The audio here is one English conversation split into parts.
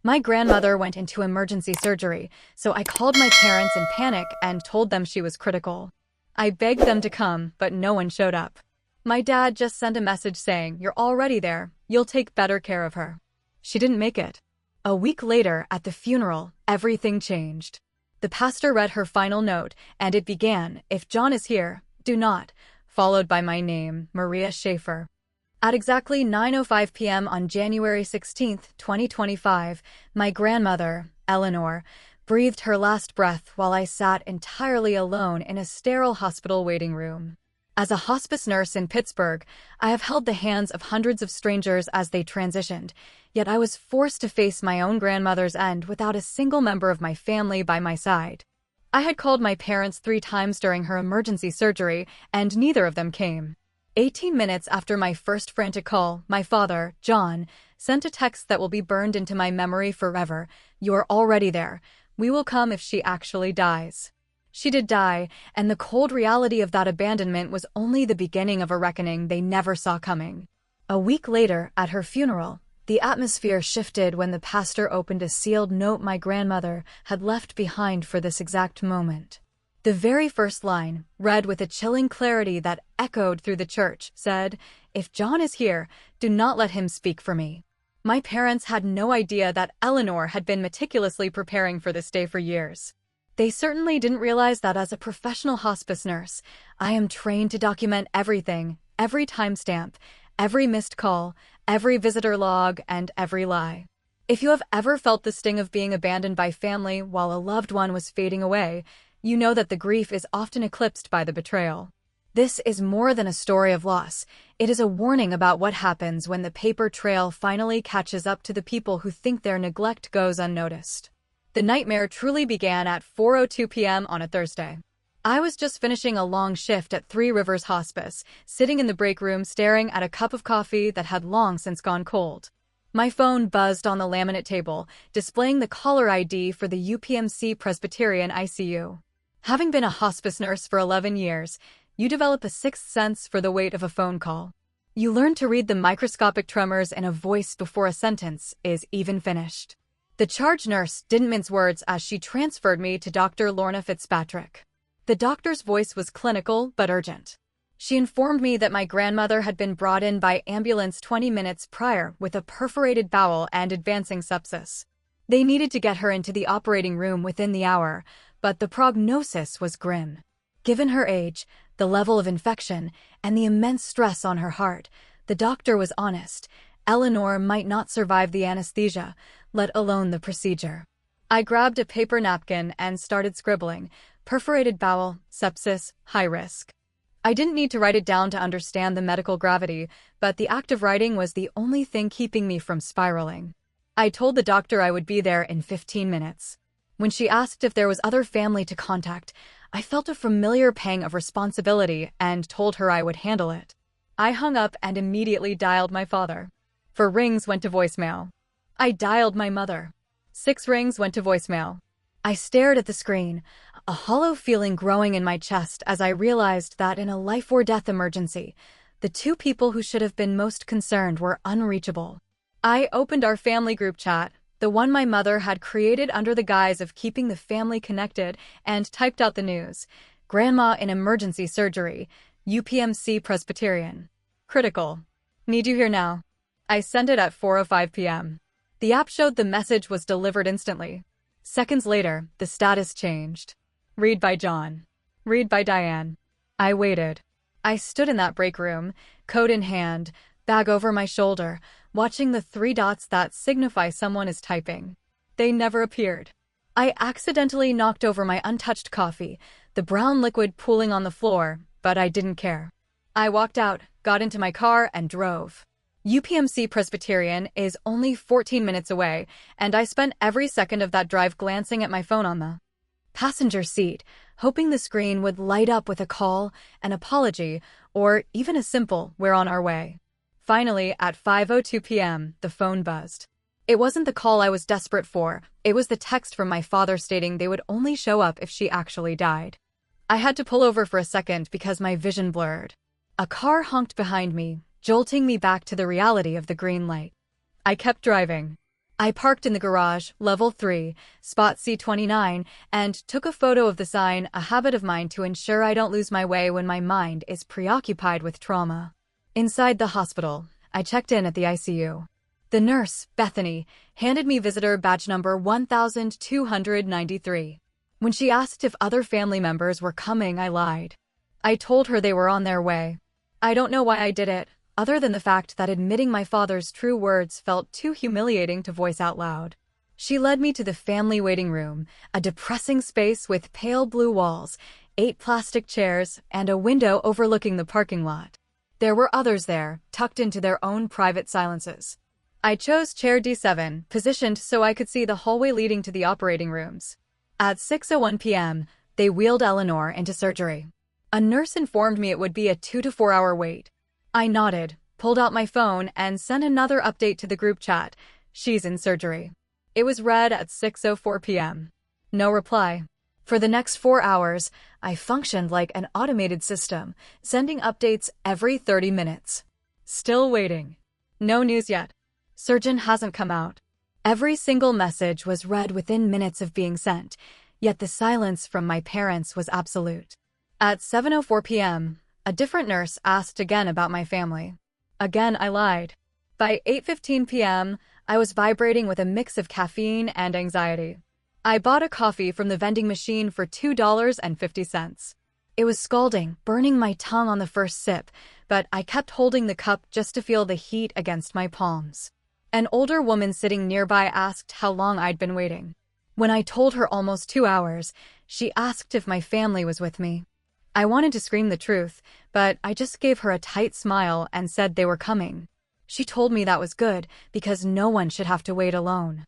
My grandmother went into emergency surgery, so I called my parents in panic and told them she was critical. I begged them to come, but no one showed up. My dad just sent a message saying, "You're already there. You'll take better care of her." She didn't make it. A week later, at the funeral, everything changed. The pastor read her final note, and it began, "If John is here, do not," followed by my name, Maria Schaffer. At exactly 9:05 p.m. on January 16, 2025, my grandmother, Eleanor, breathed her last breath while I sat entirely alone in a sterile hospital waiting room. As a hospice nurse in Pittsburgh, I have held the hands of hundreds of strangers as they transitioned, yet I was forced to face my own grandmother's end without a single member of my family by my side. I had called my parents 3 times during her emergency surgery, and neither of them came. 18 minutes after my first frantic call, my father, John, sent a text that will be burned into my memory forever. "You are already there. We will come if she actually dies." She did die, and the cold reality of that abandonment was only the beginning of a reckoning they never saw coming. A week later, at her funeral, the atmosphere shifted when the pastor opened a sealed note my grandmother had left behind for this exact moment. The very first line, read with a chilling clarity that echoed through the church, said, "If John is here, do not let him speak for me." My parents had no idea that Eleanor had been meticulously preparing for this day for years. They certainly didn't realize that as a professional hospice nurse, I am trained to document everything, every timestamp, every missed call, every visitor log, and every lie. If you have ever felt the sting of being abandoned by family while a loved one was fading away, you know that the grief is often eclipsed by the betrayal. This is more than a story of loss. It is a warning about what happens when the paper trail finally catches up to the people who think their neglect goes unnoticed. The nightmare truly began at 4:02 p.m. on a Thursday. I was just finishing a long shift at Three Rivers Hospice, sitting in the break room staring at a cup of coffee that had long since gone cold. My phone buzzed on the laminate table, displaying the caller ID for the UPMC Presbyterian ICU. Having been a hospice nurse for 11 years, you develop a sixth sense for the weight of a phone call. You learn to read the microscopic tremors in a voice before a sentence is even finished. The charge nurse didn't mince words as she transferred me to Dr. Lorna Fitzpatrick. The doctor's voice was clinical but urgent. She informed me that my grandmother had been brought in by ambulance 20 minutes prior with a perforated bowel and advancing sepsis. They needed to get her into the operating room within the hour, but the prognosis was grim. Given her age, the level of infection, and the immense stress on her heart, the doctor was honest. Eleanor might not survive the anesthesia, let alone the procedure. I grabbed a paper napkin and started scribbling. Perforated bowel, sepsis, high risk. I didn't need to write it down to understand the medical gravity, but the act of writing was the only thing keeping me from spiraling. I told the doctor I would be there in 15 minutes. When she asked if there was other family to contact, I felt a familiar pang of responsibility and told her I would handle it. I hung up and immediately dialed my father. 4 rings went to voicemail. I dialed my mother. 6 rings went to voicemail. I stared at the screen, a hollow feeling growing in my chest as I realized that in a life-or-death emergency, the 2 people who should have been most concerned were unreachable. I opened our family group chat, the one my mother had created under the guise of keeping the family connected, and typed out the news. Grandma in emergency surgery, UPMC Presbyterian. Critical. Need you here now. I sent it at 4:05 p.m. The app showed the message was delivered instantly. Seconds later, the status changed. Read by John. Read by Diane. I waited. I stood in that break room, coat in hand, bag over my shoulder, watching the 3 dots that signify someone is typing. They never appeared. I accidentally knocked over my untouched coffee, the brown liquid pooling on the floor, but I didn't care. I walked out, got into my car, and drove. UPMC Presbyterian is only 14 minutes away, and I spent every second of that drive glancing at my phone on the passenger seat, hoping the screen would light up with a call, an apology, or even a simple "we're on our way." Finally, at 5:02 p.m., the phone buzzed. It wasn't the call I was desperate for, it was the text from my father stating they would only show up if she actually died. I had to pull over for a second because my vision blurred. A car honked behind me, jolting me back to the reality of the green light. I kept driving. I parked in the garage, level 3, spot C29, and took a photo of the sign, a habit of mine to ensure I don't lose my way when my mind is preoccupied with trauma. Inside the hospital, I checked in at the ICU. The nurse, Bethany, handed me visitor badge number 1293. When she asked if other family members were coming, I lied. I told her they were on their way. I don't know why I did it, other than the fact that admitting my father's true words felt too humiliating to voice out loud. She led me to the family waiting room, a depressing space with pale blue walls, 8 plastic chairs, and a window overlooking the parking lot. There were others there, tucked into their own private silences. I chose chair D7, positioned so I could see the hallway leading to the operating rooms. At 6:01 p.m., they wheeled Eleanor into surgery. A nurse informed me it would be a 2 to 4 hour wait. I nodded, pulled out my phone, and sent another update to the group chat. She's in surgery. It was read at 6:04 p.m. No reply. For the next 4 hours, I functioned like an automated system, sending updates every 30 minutes. Still waiting. No news yet. Surgeon hasn't come out. Every single message was read within minutes of being sent, yet the silence from my parents was absolute. At 7:04 p.m., a different nurse asked again about my family. Again, I lied. By 8:15 p.m., I was vibrating with a mix of caffeine and anxiety. I bought a coffee from the vending machine for $2.50. It was scalding, burning my tongue on the first sip, but I kept holding the cup just to feel the heat against my palms. An older woman sitting nearby asked how long I'd been waiting. When I told her almost 2 hours, she asked if my family was with me. I wanted to scream the truth, but I just gave her a tight smile and said they were coming. She told me that was good, because no one should have to wait alone.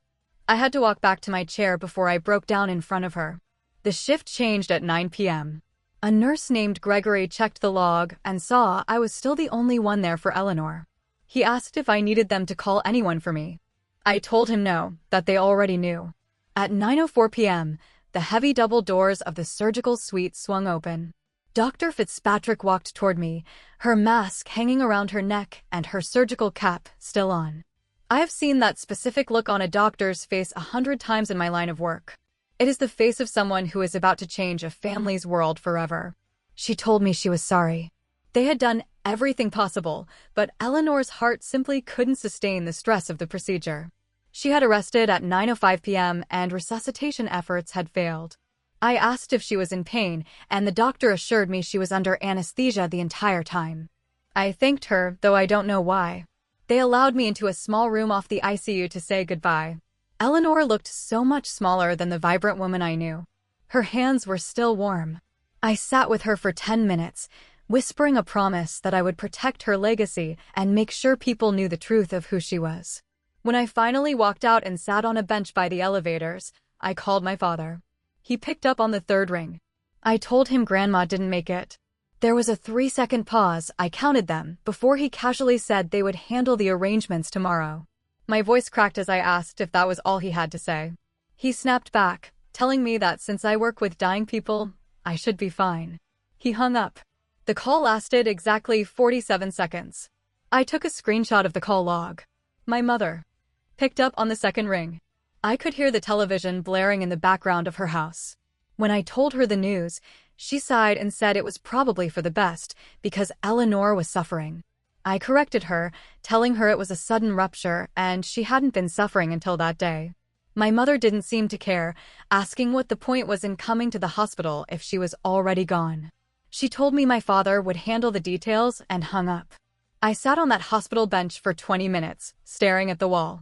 I had to walk back to my chair before I broke down in front of her. The shift changed at 9 p.m. A nurse named Gregory checked the log and saw I was still the only one there for Eleanor. He asked if I needed them to call anyone for me. I told him no, that they already knew. At 9:04 p.m., the heavy double doors of the surgical suite swung open. Dr. Fitzpatrick walked toward me, her mask hanging around her neck and her surgical cap still on. I have seen that specific look on a doctor's face 100 times in my line of work. It is the face of someone who is about to change a family's world forever. She told me she was sorry. They had done everything possible, but Eleanor's heart simply couldn't sustain the stress of the procedure. She had arrested at 9:05 p.m. and resuscitation efforts had failed. I asked if she was in pain, and the doctor assured me she was under anesthesia the entire time. I thanked her, though I don't know why. They allowed me into a small room off the ICU to say goodbye. Eleanor looked so much smaller than the vibrant woman I knew. Her hands were still warm. I sat with her for 10 minutes, whispering a promise that I would protect her legacy and make sure people knew the truth of who she was. When I finally walked out and sat on a bench by the elevators, I called my father. He picked up on the third ring. I told him Grandma didn't make it. There was a 3-second pause, I counted them, before he casually said they would handle the arrangements tomorrow. My voice cracked as I asked if that was all he had to say. He snapped back, telling me that since I work with dying people, I should be fine. He hung up. The call lasted exactly 47 seconds. I took a screenshot of the call log. My mother picked up on the second ring. I could hear the television blaring in the background of her house. When I told her the news, she sighed and said it was probably for the best because Eleanor was suffering. I corrected her, telling her it was a sudden rupture and she hadn't been suffering until that day. My mother didn't seem to care, asking what the point was in coming to the hospital if she was already gone. She told me my father would handle the details and hung up. I sat on that hospital bench for 20 minutes, staring at the wall.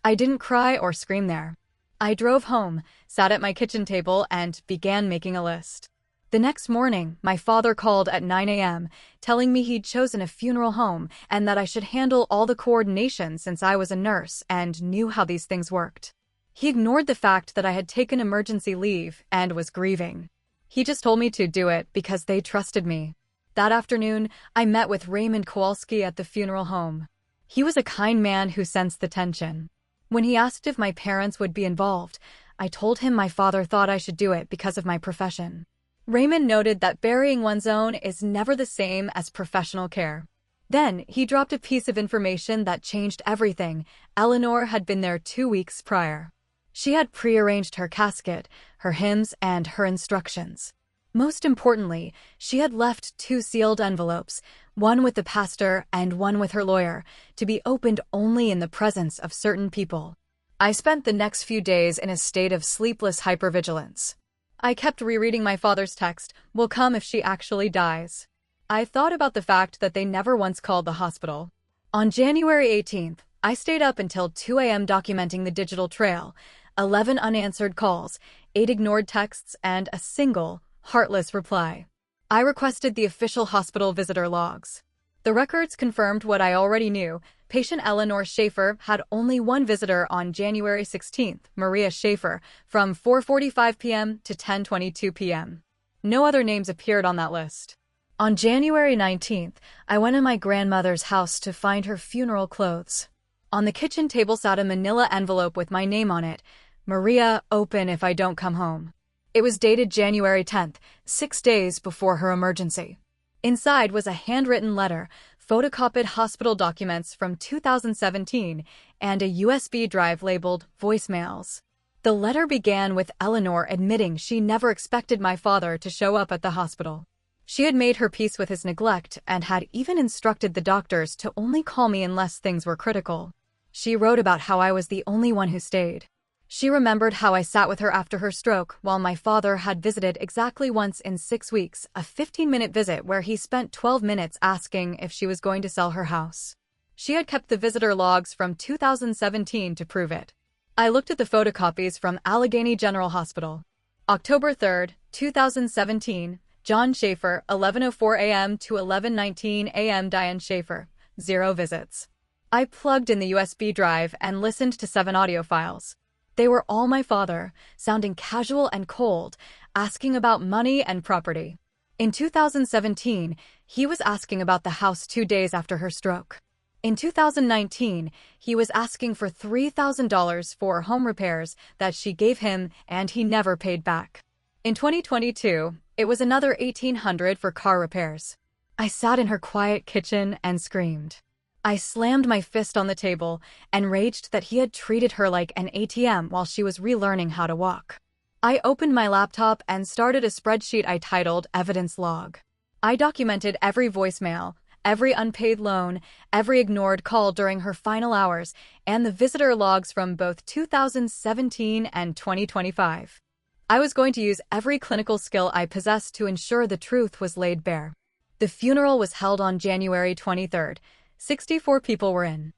I didn't cry or scream there. I drove home, sat at my kitchen table, and began making a list. The next morning, my father called at 9 a.m., telling me he'd chosen a funeral home and that I should handle all the coordination since I was a nurse and knew how these things worked. He ignored the fact that I had taken emergency leave and was grieving. He just told me to do it because they trusted me. That afternoon, I met with Raymond Kowalski at the funeral home. He was a kind man who sensed the tension. When he asked if my parents would be involved, I told him my father thought I should do it because of my profession. Raymond noted that burying one's own is never the same as professional care. Then, he dropped a piece of information that changed everything. Eleanor had been there 2 weeks prior. She had prearranged her casket, her hymns, and her instructions. Most importantly, she had left 2 sealed envelopes, one with the pastor and one with her lawyer, to be opened only in the presence of certain people. I spent the next few days in a state of sleepless hypervigilance. I kept rereading my father's text, "Will come if she actually dies." I thought about the fact that they never once called the hospital. On January 18th, I stayed up until 2 a.m. documenting the digital trail, 11 unanswered calls, 8 ignored texts, and a single, heartless reply. I requested the official hospital visitor logs. The records confirmed what I already knew. Patient Eleanor Schaffer had only one visitor on January 16th, Maria Schaffer, from 4:45 p.m. to 10:22 p.m. No other names appeared on that list. On January 19th, I went to my grandmother's house to find her funeral clothes. On the kitchen table sat a manila envelope with my name on it. "Maria, open if I don't come home." It was dated January 10th, 6 days before her emergency. Inside was a handwritten letter, photocopied hospital documents from 2017, and a USB drive labeled voicemails. The letter began with Eleanor admitting she never expected my father to show up at the hospital. She had made her peace with his neglect and had even instructed the doctors to only call me unless things were critical. She wrote about how I was the only one who stayed. She remembered how I sat with her after her stroke while my father had visited exactly once in 6 weeks, a 15-minute visit where he spent 12 minutes asking if she was going to sell her house. She had kept the visitor logs from 2017 to prove it. I looked at the photocopies from Allegheny General Hospital. October 3rd, 2017, John Schaffer, 11:04 a.m. to 11:19 a.m. Diane Schaffer, 0 visits. I plugged in the USB drive and listened to 7 audio files. They were all my father, sounding casual and cold, asking about money and property. In 2017, he was asking about the house 2 days after her stroke. In 2019, he was asking for $3,000 for home repairs that she gave him and he never paid back. In 2022, it was another $1,800 for car repairs. I sat in her quiet kitchen and screamed. I slammed my fist on the table and raged that he had treated her like an ATM while she was relearning how to walk. I opened my laptop and started a spreadsheet I titled Evidence Log. I documented every voicemail, every unpaid loan, every ignored call during her final hours, and the visitor logs from both 2017 and 2025. I was going to use every clinical skill I possessed to ensure the truth was laid bare. The funeral was held on January 23rd. 64 people were in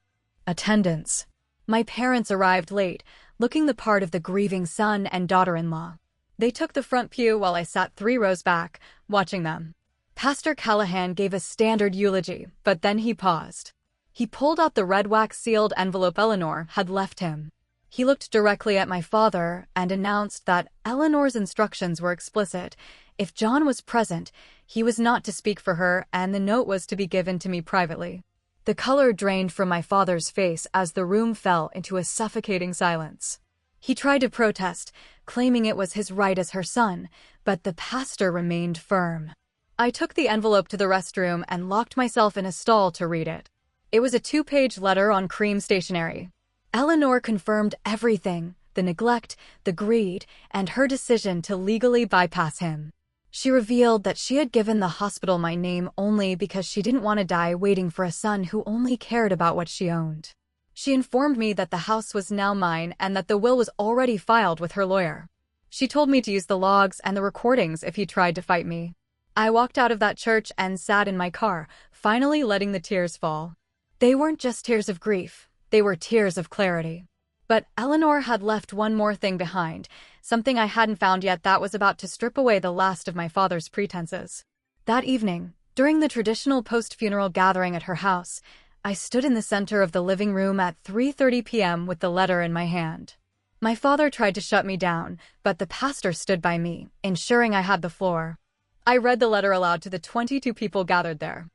attendance. My parents arrived late, looking the part of the grieving son and daughter-in-law. They took the front pew while I sat 3 rows back, watching them. Pastor Callahan gave a standard eulogy, but then he paused. He pulled out the red wax-sealed envelope Eleanor had left him. He looked directly at my father and announced that Eleanor's instructions were explicit. If John was present, he was not to speak for her, and the note was to be given to me privately. The color drained from my father's face as the room fell into a suffocating silence. He tried to protest, claiming it was his right as her son, but the pastor remained firm. I took the envelope to the restroom and locked myself in a stall to read it. It was a 2-page letter on cream stationery. Eleanor confirmed everything, the neglect, the greed, and her decision to legally bypass him. She revealed that she had given the hospital my name only because she didn't want to die waiting for a son who only cared about what she owned. She informed me that the house was now mine and that the will was already filed with her lawyer. She told me to use the logs and the recordings if he tried to fight me. I walked out of that church and sat in my car, finally letting the tears fall. They weren't just tears of grief, they were tears of clarity. But Eleanor had left one more thing behind, something I hadn't found yet that was about to strip away the last of my father's pretenses. That evening, during the traditional post-funeral gathering at her house, I stood in the center of the living room at 3:30 p.m. with the letter in my hand. My father tried to shut me down, but the pastor stood by me, ensuring I had the floor. I read the letter aloud to the 22 people gathered there.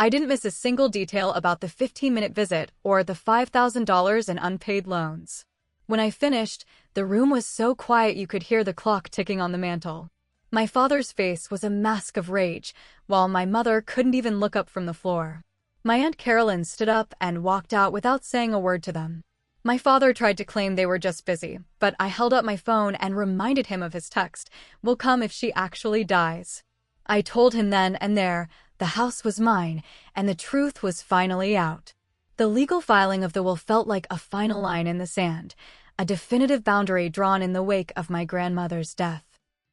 I didn't miss a single detail about the 15-minute visit or the $5,000 in unpaid loans. When I finished, the room was so quiet you could hear the clock ticking on the mantel. My father's face was a mask of rage, while my mother couldn't even look up from the floor. My Aunt Carolyn stood up and walked out without saying a word to them. My father tried to claim they were just busy, but I held up my phone and reminded him of his text, "Will come if she actually dies." I told him then and there, the house was mine, and the truth was finally out. The legal filing of the will felt like a final line in the sand, a definitive boundary drawn in the wake of my grandmother's death.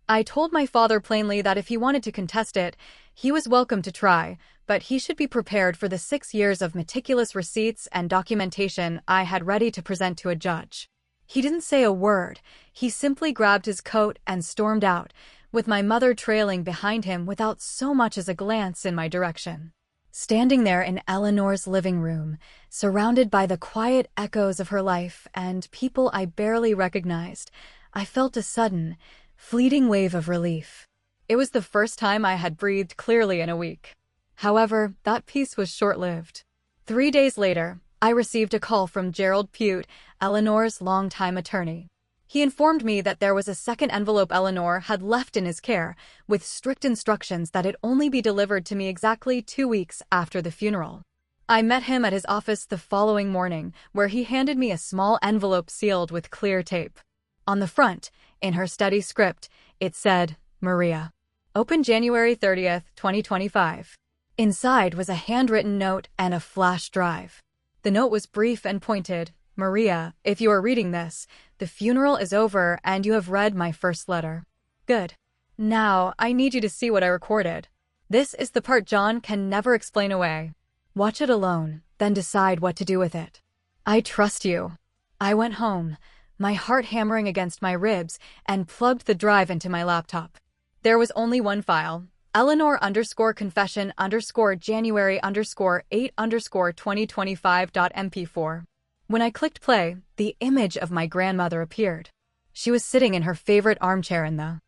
I told my father plainly that if he wanted to contest it, he was welcome to try, but he should be prepared for the 6 years of meticulous receipts and documentation I had ready to present to a judge. He didn't say a word. He simply grabbed his coat and stormed out, with my mother trailing behind him without so much as a glance in my direction. Standing there in Eleanor's living room, surrounded by the quiet echoes of her life and people I barely recognized, I felt a sudden, fleeting wave of relief. It was the first time I had breathed clearly in a week. However, that peace was short-lived. 3 days later, I received a call from Gerald Pute, Eleanor's longtime attorney. He informed me that there was a second envelope Eleanor had left in his care, with strict instructions that it only be delivered to me exactly 2 weeks after the funeral. I met him at his office the following morning, where he handed me a small envelope sealed with clear tape. On the front, in her study script, it said, "Maria. Open January 30th, 2025. Inside was a handwritten note and a flash drive. The note was brief and pointed. "Maria, if you are reading this, the funeral is over and you have read my first letter. Good. Now, I need you to see what I recorded. This is the part John can never explain away. Watch it alone, then decide what to do with it. I trust you." I went home, my heart hammering against my ribs, and plugged the drive into my laptop. There was only one file, Eleanor_confession_January_8_2025.mp4. When I clicked play, the image of my grandmother appeared. She was sitting in her favorite armchair in the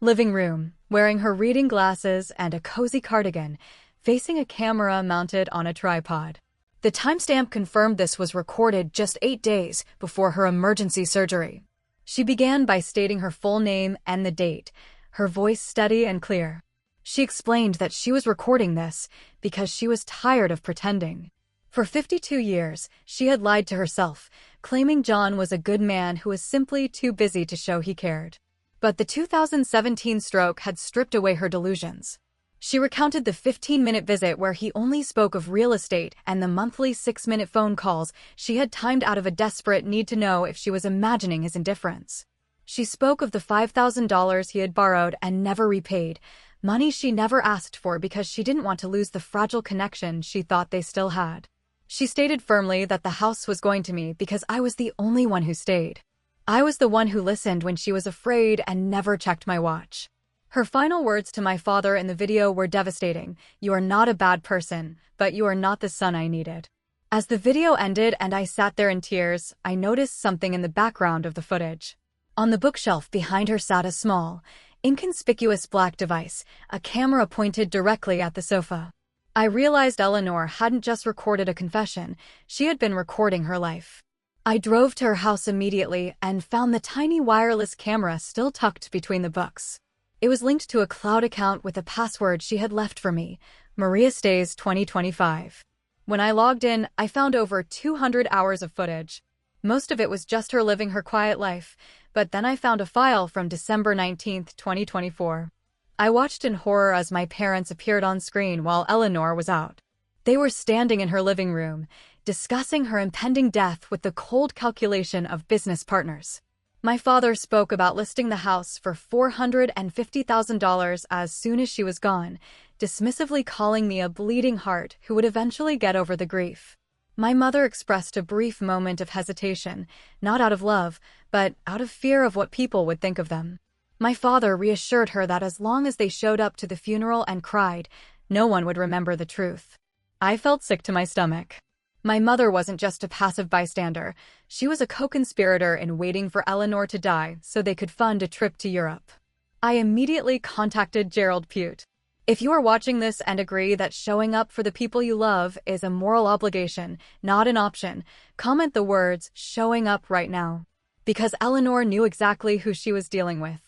living room, wearing her reading glasses and a cozy cardigan, facing a camera mounted on a tripod. The timestamp confirmed this was recorded just 8 days before her emergency surgery. She began by stating her full name and the date, her voice steady and clear. She explained that she was recording this because she was tired of pretending. For 52 years, she had lied to herself, claiming John was a good man who was simply too busy to show he cared. But the 2017 stroke had stripped away her delusions. She recounted the 15-minute visit where he only spoke of real estate and the monthly 6-minute phone calls she had timed out of a desperate need to know if she was imagining his indifference. She spoke of the $5,000 he had borrowed and never repaid, money she never asked for because she didn't want to lose the fragile connection she thought they still had. She stated firmly that the house was going to me because I was the only one who stayed. I was the one who listened when she was afraid and never checked my watch. Her final words to my father in the video were devastating. "You are not a bad person, but you are not the son I needed." As the video ended and I sat there in tears, I noticed something in the background of the footage. On the bookshelf behind her sat a small, inconspicuous black device, a camera pointed directly at the sofa. I realized Eleanor hadn't just recorded a confession, she had been recording her life. I drove to her house immediately and found the tiny wireless camera still tucked between the books. It was linked to a cloud account with a password she had left for me, Maria Stays 2025. When I logged in, I found over 200 hours of footage. Most of it was just her living her quiet life, but then I found a file from December 19, 2024. I watched in horror as my parents appeared on screen while Eleanor was out. They were standing in her living room, discussing her impending death with the cold calculation of business partners. My father spoke about listing the house for $450,000 as soon as she was gone, dismissively calling me a bleeding heart who would eventually get over the grief. My mother expressed a brief moment of hesitation, not out of love, but out of fear of what people would think of them. My father reassured her that as long as they showed up to the funeral and cried, no one would remember the truth. I felt sick to my stomach. My mother wasn't just a passive bystander. She was a co-conspirator in waiting for Eleanor to die so they could fund a trip to Europe. I immediately contacted Gerald Pute. If you are watching this and agree that showing up for the people you love is a moral obligation, not an option, comment the words "showing up" right now. Because Eleanor knew exactly who she was dealing with.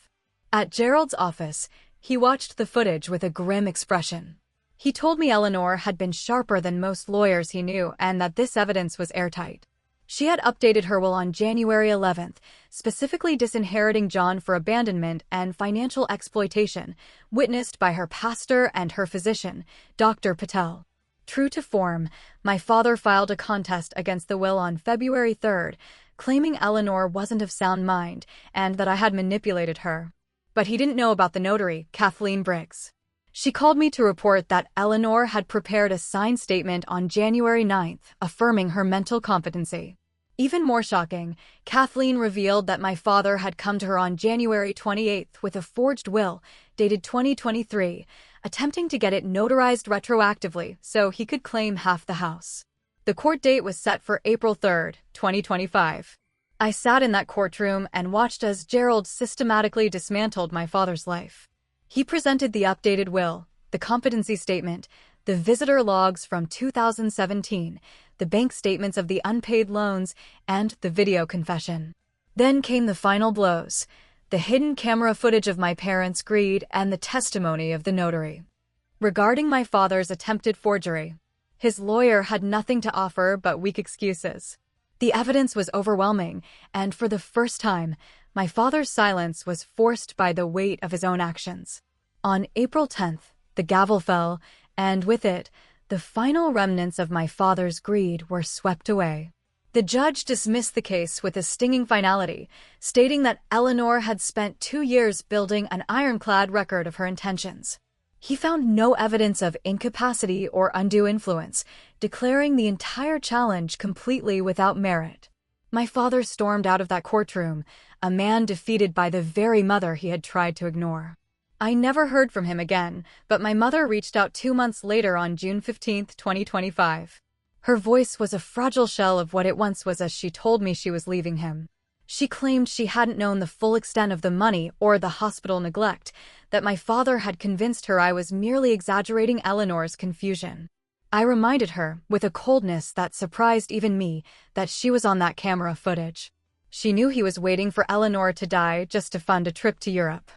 At Gerald's office, he watched the footage with a grim expression. He told me Eleanor had been sharper than most lawyers he knew and that this evidence was airtight. She had updated her will on January 11th, specifically disinheriting John for abandonment and financial exploitation, witnessed by her pastor and her physician, Dr. Patel. True to form, my father filed a contest against the will on February 3rd, claiming Eleanor wasn't of sound mind and that I had manipulated her. But he didn't know about the notary, Kathleen Briggs. She called me to report that Eleanor had prepared a signed statement on January 9th, affirming her mental competency. Even more shocking, Kathleen revealed that my father had come to her on January 28th with a forged will, dated 2023, attempting to get it notarized retroactively so he could claim half the house. The court date was set for April 3rd, 2025. I sat in that courtroom and watched as Gerald systematically dismantled my father's life. He presented the updated will, the competency statement, the visitor logs from 2017, the bank statements of the unpaid loans, and the video confession. Then came the final blows, the hidden camera footage of my parents' greed and the testimony of the notary. Regarding my father's attempted forgery, his lawyer had nothing to offer but weak excuses. The evidence was overwhelming, and for the first time, my father's silence was forced by the weight of his own actions. On April 10th, the gavel fell, and with it, the final remnants of my father's greed were swept away. The judge dismissed the case with a stinging finality, stating that Eleanor had spent 2 years building an ironclad record of her intentions. He found no evidence of incapacity or undue influence, declaring the entire challenge completely without merit. My father stormed out of that courtroom, a man defeated by the very mother he had tried to ignore. I never heard from him again, but my mother reached out 2 months later on June 15, 2025. Her voice was a fragile shell of what it once was as she told me she was leaving him. She claimed she hadn't known the full extent of the money or the hospital neglect, that my father had convinced her I was merely exaggerating Eleanor's confusion. I reminded her, with a coldness that surprised even me, that she was on that camera footage. She knew he was waiting for Eleanor to die just to fund a trip to Europe.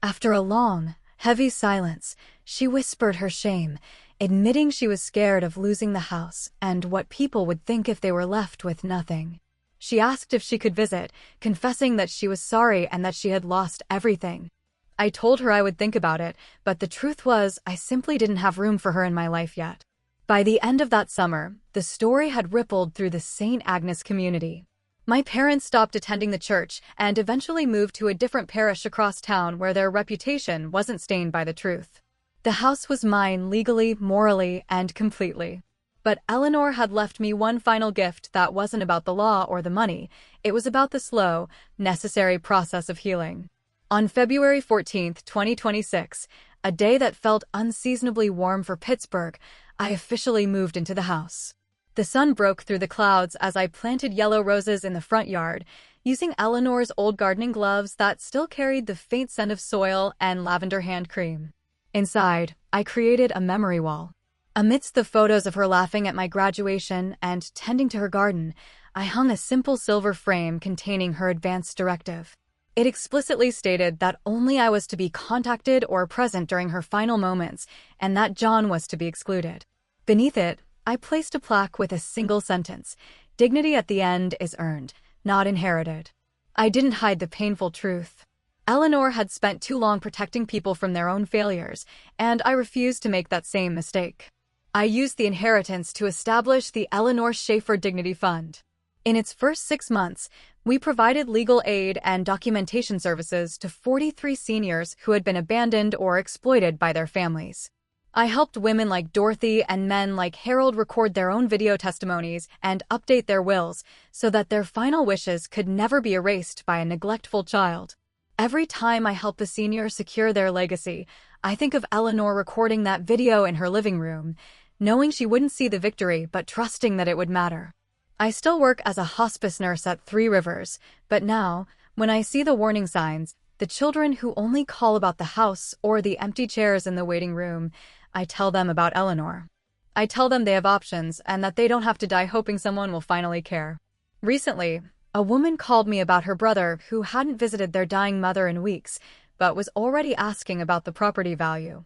After a long, heavy silence, she whispered her shame, admitting she was scared of losing the house and what people would think if they were left with nothing. She asked if she could visit, confessing that she was sorry and that she had lost everything. I told her I would think about it, but the truth was I simply didn't have room for her in my life yet. By the end of that summer, the story had rippled through the St. Agnes community. My parents stopped attending the church and eventually moved to a different parish across town where their reputation wasn't stained by the truth. The house was mine legally, morally, and completely. But Eleanor had left me one final gift that wasn't about the law or the money. It was about the slow, necessary process of healing. On February 14, 2026, a day that felt unseasonably warm for Pittsburgh, I officially moved into the house. The sun broke through the clouds as I planted yellow roses in the front yard, using Eleanor's old gardening gloves that still carried the faint scent of soil and lavender hand cream. Inside, I created a memory wall. Amidst the photos of her laughing at my graduation and tending to her garden, I hung a simple silver frame containing her advance directive. It explicitly stated that only I was to be contacted or present during her final moments, and that John was to be excluded. Beneath it, I placed a plaque with a single sentence: "Dignity at the end is earned, not inherited." I didn't hide the painful truth. Eleanor had spent too long protecting people from their own failures, and I refused to make that same mistake. I used the inheritance to establish the Eleanor Schaffer Dignity Fund. In its first 6 months, we provided legal aid and documentation services to 43 seniors who had been abandoned or exploited by their families. I helped women like Dorothy and men like Harold record their own video testimonies and update their wills so that their final wishes could never be erased by a neglectful child. Every time I help a senior secure their legacy, I think of Eleanor recording that video in her living room, knowing she wouldn't see the victory but trusting that it would matter. I still work as a hospice nurse at Three Rivers, but now, when I see the warning signs, the children who only call about the house or the empty chairs in the waiting room, I tell them about Eleanor. I tell them they have options and that they don't have to die hoping someone will finally care. Recently, a woman called me about her brother who hadn't visited their dying mother in weeks, but was already asking about the property value.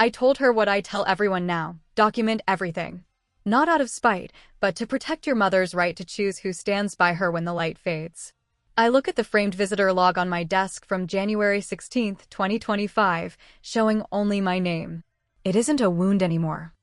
I told her what I tell everyone now: document everything. Not out of spite, but to protect your mother's right to choose who stands by her when the light fades. I look at the framed visitor log on my desk from January 16th, 2025, showing only my name. It isn't a wound anymore.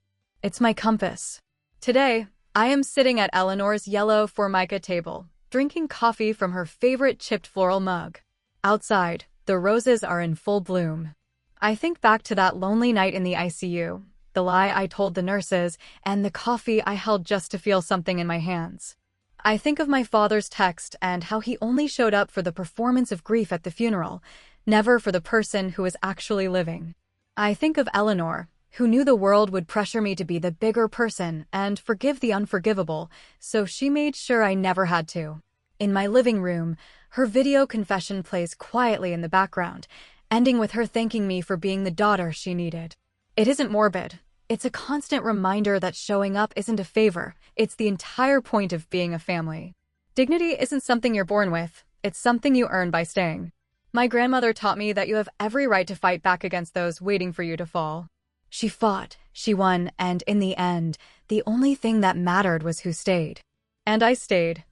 It's my compass. Today, I am sitting at Eleanor's yellow Formica table, drinking coffee from her favorite chipped floral mug. Outside, the roses are in full bloom. I think back to that lonely night in the ICU, the lie I told the nurses, and the coffee I held just to feel something in my hands. I think of my father's text and how he only showed up for the performance of grief at the funeral, never for the person who was actually living. I think of Eleanor, who knew the world would pressure me to be the bigger person and forgive the unforgivable, so she made sure I never had to. In my living room, her video confession plays quietly in the background, ending with her thanking me for being the daughter she needed. It isn't morbid. It's a constant reminder that showing up isn't a favor, it's the entire point of being a family. Dignity isn't something you're born with, it's something you earn by staying. My grandmother taught me that you have every right to fight back against those waiting for you to fall. She fought, she won, and in the end, the only thing that mattered was who stayed. And I stayed.